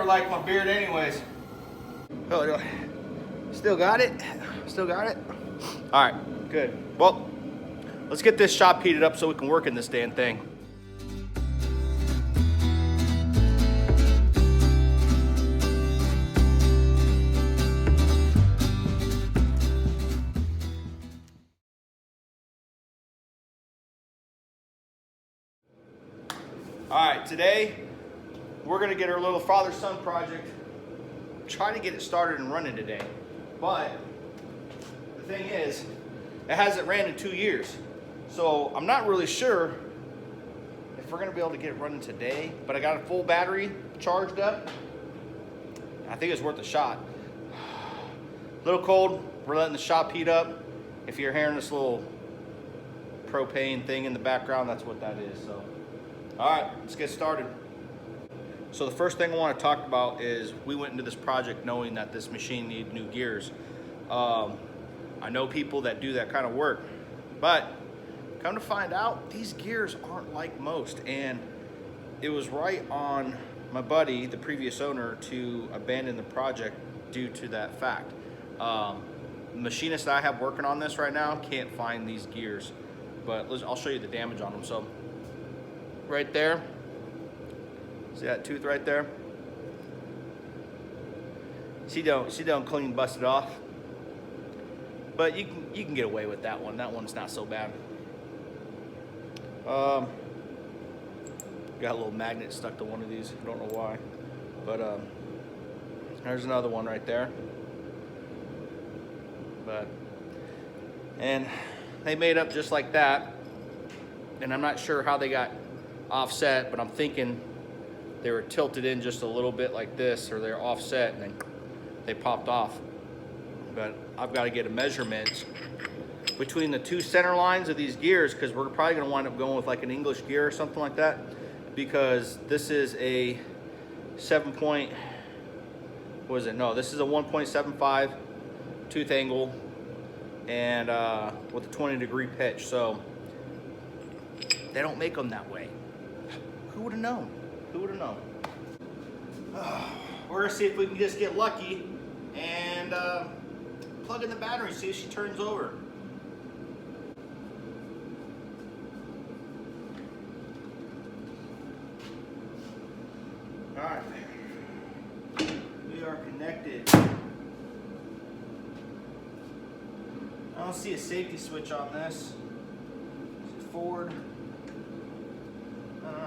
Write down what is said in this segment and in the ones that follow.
never liked my beard anyways. Oh, still got it? Still got it? All right, good. Well, let's get this shop heated up so we can work in this damn thing. All right, today we're gonna get our little father-son project, try to get it started and running today. But the thing is, it hasn't ran in 2 years. So I'm not really sure if we're gonna be able to get it running today, but I got a full battery charged up. I think it's worth a shot. A little cold, we're letting the shop heat up. If you're hearing this little propane thing in the background, that's what that is. So, all right, let's get started. So the first thing I want to talk about is we went into this project knowing that this machine needed new gears. I know people that do that kind of work, but come to find out, these gears aren't like most, and it was right on my buddy, the previous owner, to abandon the project due to that fact. The machinist I have working on this right now can't find these gears, but I'll show you the damage on them. So right there, see that tooth right there? She don't clean busted off, but you can get away with that one. That one's not so bad. Got a little magnet stuck to one of these. I don't know why, but there's another one right there. And they made up just like that, and I'm not sure how they got offset, but I'm thinking they were tilted in just a little bit like this, or they're offset and then they popped off. But I've got to get a measurement between the two center lines of these gears, because we're probably going to wind up going with like an English gear or something like that, because this is a 7 point, what is it? No, this is a 1.75 tooth angle, and with a 20-degree pitch. So they don't make them that way. Who would have known? Who would have known? We're gonna see if we can just get lucky and plug in the battery, see if she turns over. All right, we are connected. I don't see a safety switch on this. Is it forward? I don't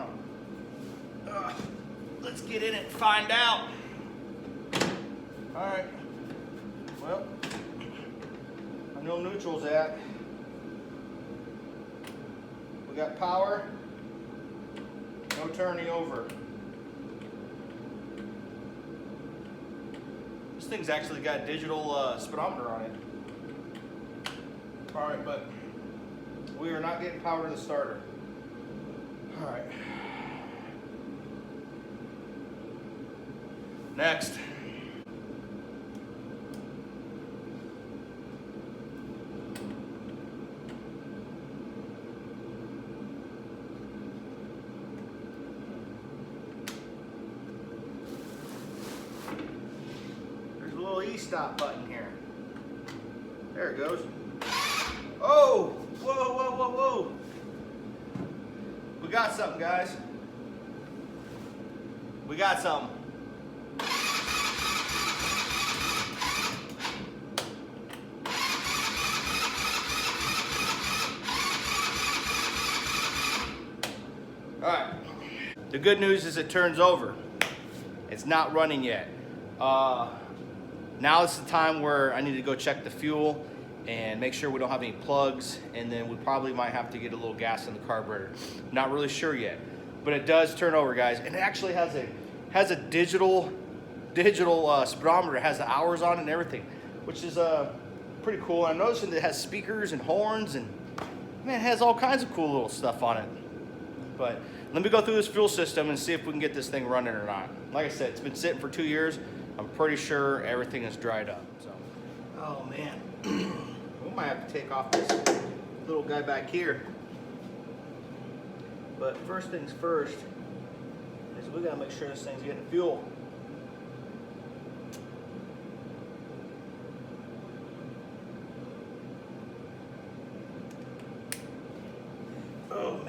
know. Let's get in it and find out. All right. Well, I know neutral's at. We got power. No turning over. This thing's actually got a digital speedometer on it. All right, but we are not getting power to the starter. All right. Next. There's a little E-stop button here. There it goes. Oh, whoa, whoa, whoa, whoa. We got something, guys. We got something. All right. The good news is it turns over. It's not running yet. Now is the time where I need to go check the fuel and make sure we don't have any plugs, and then we probably might have to get a little gas in the carburetor. Not really sure yet, but it does turn over, guys, and it actually has a digital speedometer. It has the hours on it and everything, which is pretty cool. I'm noticing that it has speakers and horns, and man, it has all kinds of cool little stuff on it. But let me go through this fuel system and see if we can get this thing running or not. Like I said, it's been sitting for 2 years. I'm pretty sure everything is dried up. So, oh man. We might have to take off this little guy back here. But first things first is we gotta make sure this thing's getting fuel.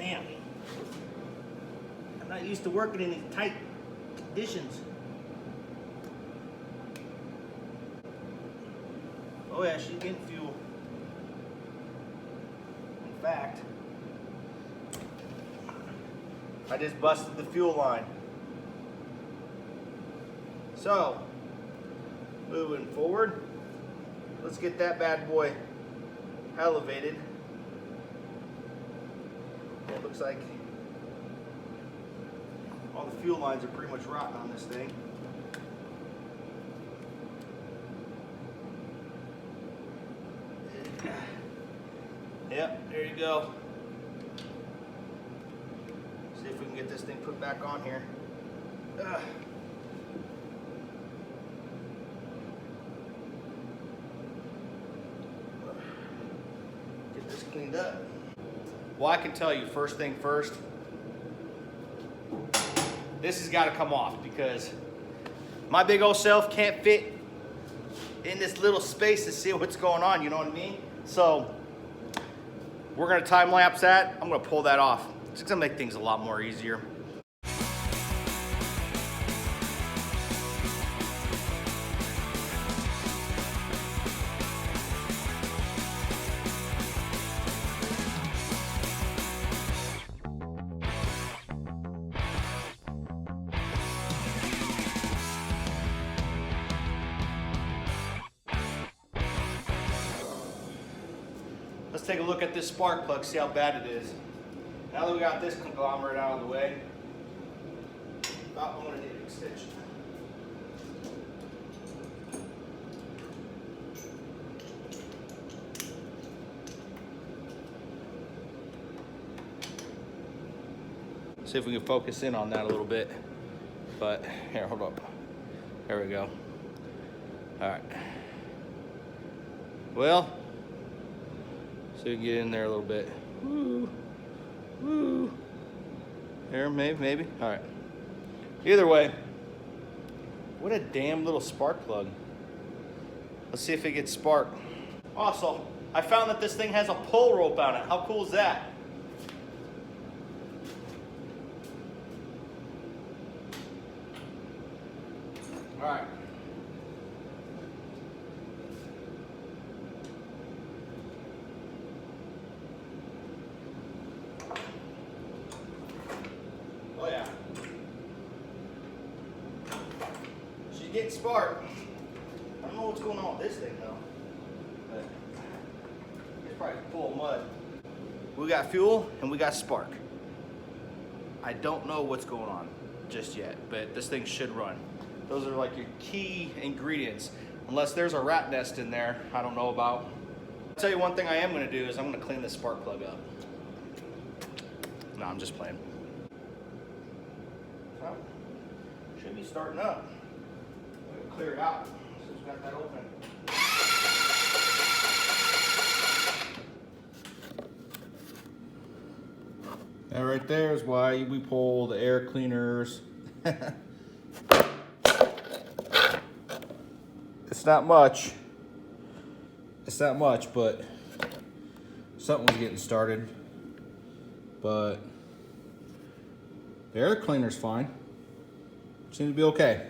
Man, I'm not used to working in these tight conditions. Oh yeah, she's getting fuel. In fact, I just busted the fuel line. So, moving forward, let's get that bad boy elevated. It looks like all the fuel lines are pretty much rotten on this thing. Yep, there you go. See if we can get this thing put back on here. Get this cleaned up. Well, I can tell you first thing first, this has got to come off because my big old self can't fit in this little space to see what's going on, you know what I mean? So we're gonna time lapse that. I'm gonna pull that off. It's gonna make things a lot more easier. Let's take a look at this spark plug, see how bad it is. Now that we got this conglomerate out of the way, I'm gonna need an extension. See if we can focus in on that a little bit. But here, hold up. There we go. All right. Well, so you get in there a little bit. Woo, woo. There, maybe. All right. Either way, what a damn little spark plug. Let's see if it gets sparked. Also, I found that this thing has a pull rope on it. How cool is that? All right. Oh yeah. She's getting sparked. I don't know what's going on with this thing though. But it's probably full of mud. We got fuel and we got spark. I don't know what's going on just yet, but this thing should run. Those are like your key ingredients. Unless there's a rat nest in there I don't know about. I'll tell you one thing I am gonna do is I'm gonna clean this spark plug up. No, I'm just playing. So, should be starting up. We'll clear it out since we've got that open. That right there is why we pull the air cleaners. It's not much. It's not much, but something was getting started. But the air cleaner's fine. Seems to be okay.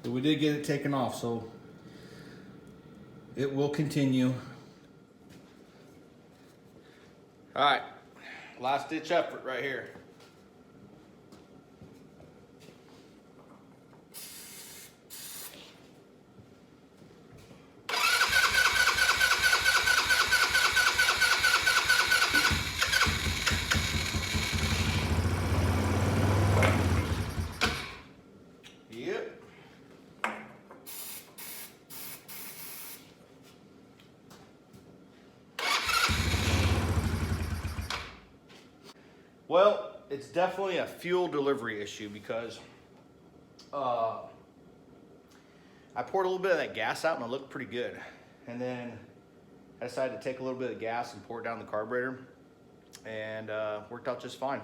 But we did get it taken off, so it will continue. All right, last ditch effort right here. Yep. Well, it's definitely a fuel delivery issue because I poured a little bit of that gas out and it looked pretty good. And then I decided to take a little bit of gas and pour it down the carburetor and worked out just fine.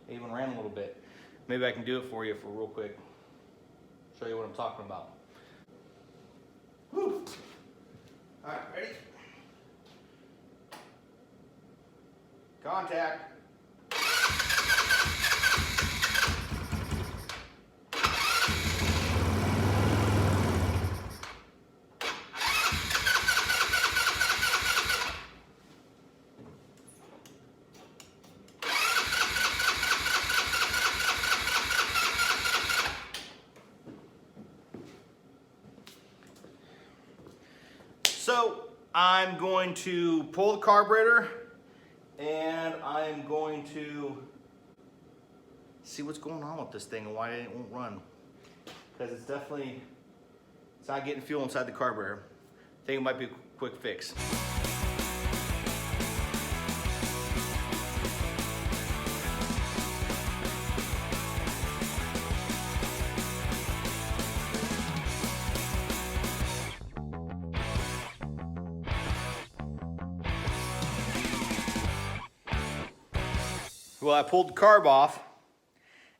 It even ran a little bit. Maybe I can do it for you for real quick. Show you what I'm talking about. Whew. All right, ready? Contact. So I'm going to pull the carburetor and I'm going to see what's going on with this thing and why it won't run. Because it's not getting fuel inside the carburetor. I think it might be a quick fix. Well, I pulled the carb off,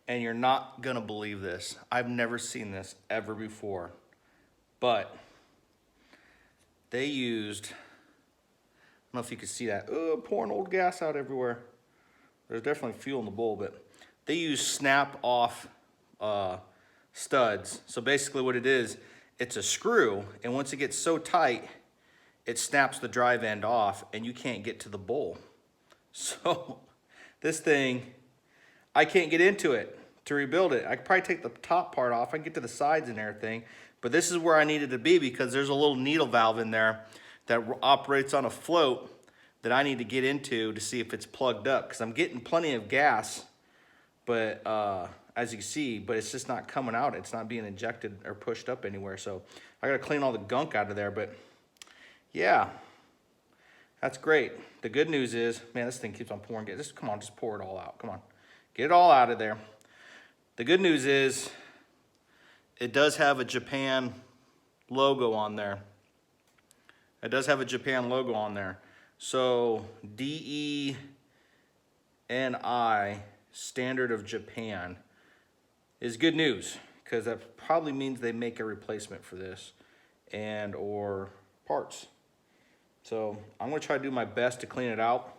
and you're not gonna believe this. I've never seen this ever before, but they used, I don't know if you can see that, pouring old gas out everywhere. There's definitely fuel in the bowl, but they use snap off studs. So basically what it is, it's a screw, and once it gets so tight, it snaps the drive end off, and you can't get to the bowl. So this thing, I can't get into it to rebuild it. I could probably take the top part off. I can get to the sides and everything, but this is where I needed to be because there's a little needle valve in there that operates on a float that I need to get into to see if it's plugged up because I'm getting plenty of gas, but as you can see, but it's just not coming out. It's not being injected or pushed up anywhere. So I gotta clean all the gunk out of there, but yeah. That's great. The good news is, man, this thing keeps on pouring gas. Come on, just pour it all out. Come on, get it all out of there. The good news is, it does have a Japan logo on there. It does have a Japan logo on there. So DENI, Standard of Japan, is good news because that probably means they make a replacement for this and or parts. So I'm gonna try to do my best to clean it out.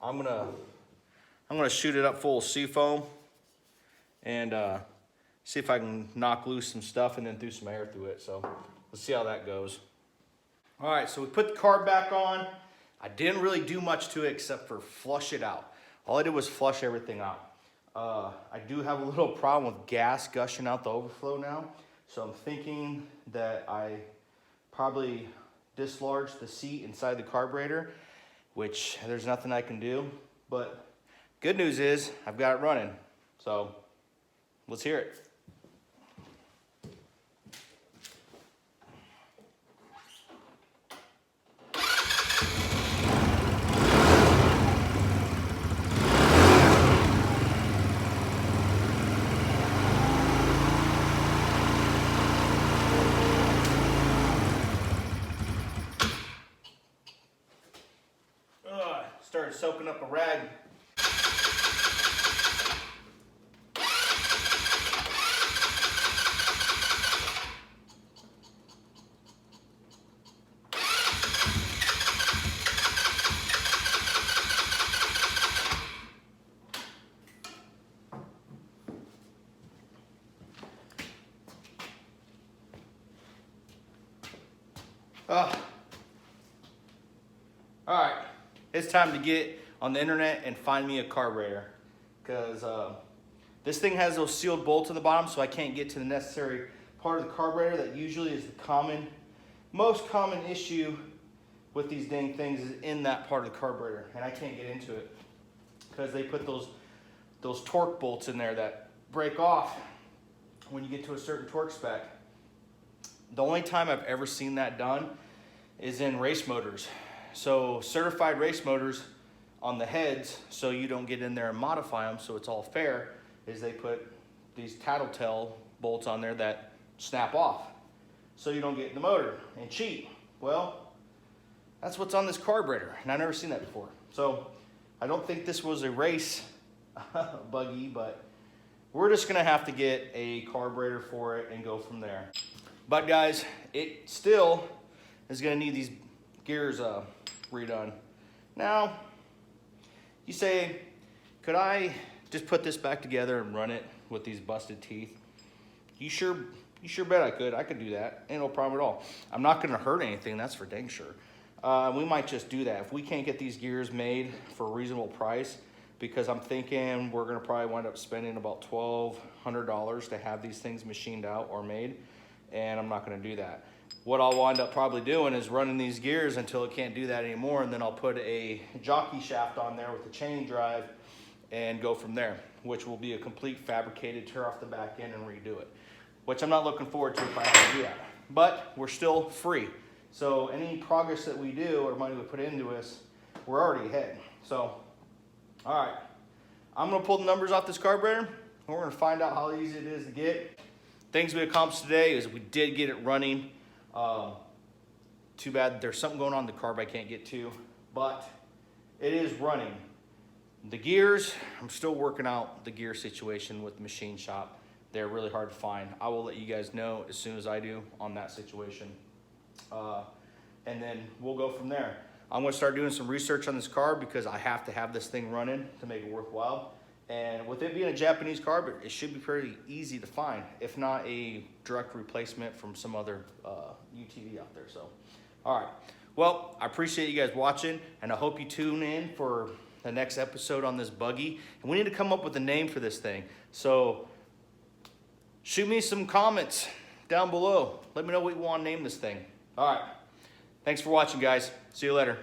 I'm gonna shoot it up full of seafoam and see if I can knock loose some stuff and then throw some air through it. So let's see how that goes. All right, so we put the carb back on. I didn't really do much to it except for flush it out. All I did was flush everything out. I do have a little problem with gas gushing out the overflow now. So I'm thinking that I probably dislodge the seat inside the carburetor, which there's nothing I can do, but good news is I've got it running. So let's hear it. Started soaking up a rag. All right. It's time to get on the internet and find me a carburetor because this thing has those sealed bolts in the bottom, so I can't get to the necessary part of the carburetor that usually is the most common issue with these dang things is in that part of the carburetor, and I can't get into it because they put those torque bolts in there that break off when you get to a certain torque spec. The only time I've ever seen that done is in race motors. So certified race motors on the heads, so you don't get in there and modify them so it's all fair, is they put these tattletale bolts on there that snap off so you don't get in the motor and cheat. Well, that's what's on this carburetor, and I've never seen that before. So I don't think this was a race buggy, but we're just gonna have to get a carburetor for it and go from there. But guys, it still is gonna need these gears redone. Now, You say, could I just put this back together and run it with these busted teeth? You sure bet I could. I could do that. Ain't no problem at all. I'm not gonna hurt anything, that's for dang sure. We might just do that. If we can't get these gears made for a reasonable price, because I'm thinking we're gonna probably wind up spending about $1,200 to have these things machined out or made, and I'm not gonna do that. What I'll wind up probably doing is running these gears until it can't do that anymore, and then I'll put a jockey shaft on there with a chain drive and go from there, which will be a complete fabricated, tear off the back end and redo it, which I'm not looking forward to if I have to do that. But we're still free. So any progress that we do or money we put into us, we're already ahead. So, all right, I'm gonna pull the numbers off this carburetor, and we're gonna find out how easy it is to get. Things we accomplished today is we did get it running. Too bad there's something going on in the carb I can't get to, but it is running. The gears, I'm still working out the gear situation with the machine shop. They're really hard to find. I will let you guys know as soon as I do on that situation. And then we'll go from there. I'm gonna start doing some research on this carb because I have to have this thing running to make it worthwhile. And with it being a Japanese carb, it should be pretty easy to find, if not a direct replacement from some other UTV out there. So, all right. Well, I appreciate you guys watching, and I hope you tune in for the next episode on this buggy. And we need to come up with a name for this thing. So shoot me some comments down below. Let me know what you want to name this thing. All right. Thanks for watching, guys. See you later.